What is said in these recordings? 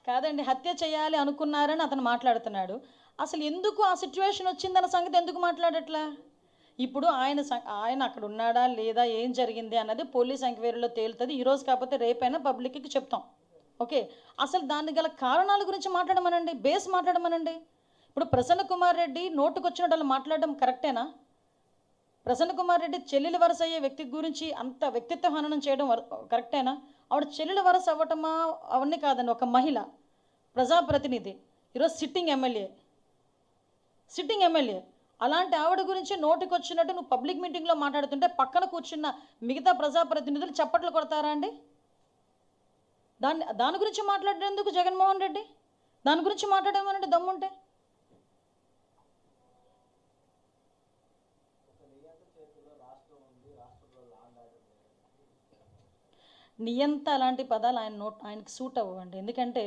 కాదండి, హత్య చేయాలి అనుకున్నారని అతను మాట్లాడుతున్నాడు. అసలు ఎందుకు ఆ సిచ్యువేషన్ వచ్చిందన్న సంగతి ఎందుకు మాట్లాడట్లా? ఇప్పుడు ఆయన అక్కడ ఉన్నాడా లేదా, ఏం జరిగింది అన్నది పోలీస్ ఎంక్వైరీలో తేలుతుంది. ఈరోజు కాకపోతే రేపైనా పబ్లిక్కి చెప్తాం. ఓకే, అసలు దాని గల కారణాల గురించి మాట్లాడమనండి, బేస్ మాట్లాడమనండి. ఇప్పుడు ప్రసన్న కుమార్ రెడ్డి నోటుకొచ్చినట్టు వాళ్ళు మాట్లాడడం కరెక్టేనా? ప్రసన్న కుమార్ రెడ్డి చెల్లెలు వరస అయ్యే వ్యక్తి గురించి అంత వ్యక్తిత్వ హననం చేయడం కరెక్టేనా? ఆవిడ చెల్లెలు వరస అవ్వటమా అవన్నీ కాదండి, ఒక మహిళ, ప్రజాప్రతినిధి, ఈరోజు సిట్టింగ్ ఎమ్మెల్యే అలాంటి ఆవిడ గురించి నోటికొచ్చినట్టు నువ్వు పబ్లిక్ మీటింగ్లో మాట్లాడుతుంటే పక్కన కూర్చున్న మిగతా ప్రజాప్రతినిధులు చప్పట్లు కొడతారా అండి? దాని గురించి మాట్లాడేందుకు జగన్మోహన్ రెడ్డి? దాని గురించి మాట్లాడమనండి దమ్ముంటే. నియంత అలాంటి పదాలు ఆయనకి సూట్ అవ్వండి. ఎందుకంటే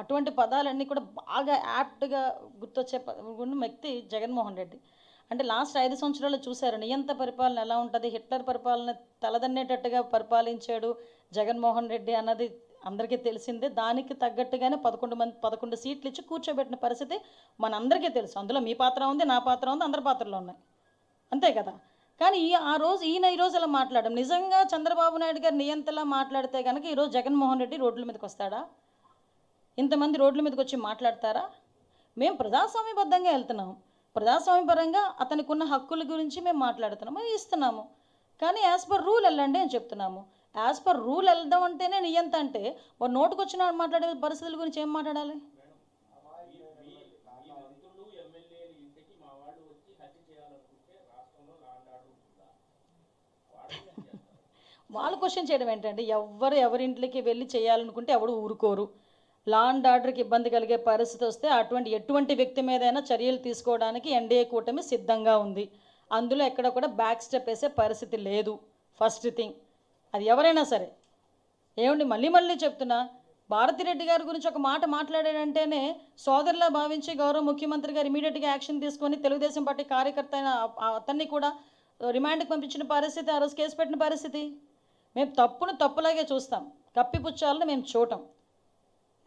అటువంటి పదాలన్నీ కూడా బాగా యాప్ట్గా గుర్తొచ్చే వ్యక్తి జగన్మోహన్ రెడ్డి. అంటే లాస్ట్ 5 సంవత్సరాలు చూశారు నియంత పరిపాలన ఎలా ఉంటుంది. హిట్లర్ పరిపాలన తలదన్నేటట్టుగా పరిపాలించాడు జగన్మోహన్ రెడ్డి అన్నది అందరికీ తెలిసిందే. దానికి తగ్గట్టుగానే 11 సీట్లు ఇచ్చి కూర్చోబెట్టిన పరిస్థితి మనందరికీ తెలుసు. అందులో మీ పాత్ర ఉంది, నా పాత్ర ఉంది, అందరి పాత్రలు ఉన్నాయి, అంతే కదా. కానీ ఈరోజు అలా మాట్లాడడం, నిజంగా చంద్రబాబు నాయుడు గారు నియంతలా మాట్లాడితే కనుక ఈరోజు జగన్మోహన్ రెడ్డి రోడ్ల మీదకి వస్తాడా? ఇంతమంది రోడ్ల మీదకి వచ్చి మాట్లాడతారా? మేము ప్రజాస్వామ్యబద్ధంగా వెళ్తున్నాం, ప్రజాస్వామ్యపరంగా అతనికి ఉన్న హక్కుల గురించి మేము మాట్లాడుతున్నాము, ఇస్తున్నాము. కానీ యాజ్ పర్ రూల్ వెళ్ళండి అని చెప్తున్నాము. యాజ్ పర్ రూల్ వెళ్దాం అంటేనే నియంత అంటే వారు నోటుకొచ్చిన మాట్లాడే పరిస్థితుల గురించి ఏం మాట్లాడాలి? వాళ్ళు క్వశ్చన్ చేయడం ఏంటంటే, ఎవరింట్లోకి వెళ్ళి చేయాలనుకుంటే ఎవడు ఊరుకోరు. లా అండ్ ఆర్డర్కి ఇబ్బంది కలిగే పరిస్థితి వస్తే ఎటువంటి వ్యక్తి మీదైనా చర్యలు తీసుకోవడానికి ఎన్డీఏ కూటమి సిద్ధంగా ఉంది. అందులో ఎక్కడ కూడా బ్యాక్ స్టెప్ వేసే పరిస్థితి లేదు. ఫస్ట్ థింగ్ అది ఎవరైనా సరే. ఏమండి, మళ్ళీ చెప్తున్నా, భారతిరెడ్డి గారి గురించి ఒక మాట మాట్లాడాడంటేనే సోదరులా భావించి గౌరవ ముఖ్యమంత్రి గారు ఇమీడియట్గా యాక్షన్ తీసుకొని తెలుగుదేశం పార్టీ కార్యకర్త అయిన అతన్ని కూడా రిమాండ్కి పంపించిన పరిస్థితి, ఆ రోజు కేసు పెట్టిన పరిస్థితి. మేము తప్పును తప్పులాగే చూస్తాం, కప్పిపుచ్చాలని మేము చూడటం.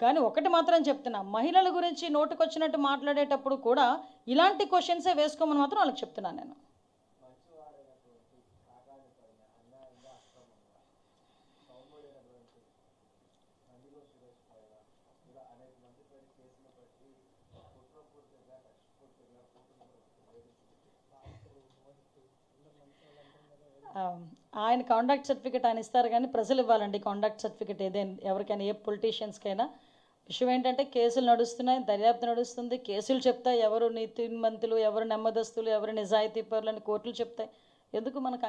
కానీ ఒకటి మాత్రం చెప్తున్నా, మహిళల గురించి నోటుకొచ్చినట్టు మాట్లాడేటప్పుడు కూడా ఇలాంటి క్వశ్చన్సే వేసుకోమని మాత్రం వాళ్ళకి చెప్తున్నాను నేను. ఆయన కాండక్ట్ సర్టిఫికేట్ ఆయన ఇస్తారు, కానీ ప్రజలు ఇవ్వాలండి కాండక్ట్ సర్టిఫికేట్ ఎవరికైనా, ఏ పొలిటీషియన్స్కైనా. విషయం ఏంటంటే కేసులు నడుస్తున్నాయి, దర్యాప్తు నడుస్తుంది, కేసులు చెప్తాయి ఎవరు నీతిమంతులు, ఎవరు నెమ్మదస్తులు, ఎవరు నిజాయితీ పరులు అని కోర్టులు చెప్తాయి. ఎందుకు మనకు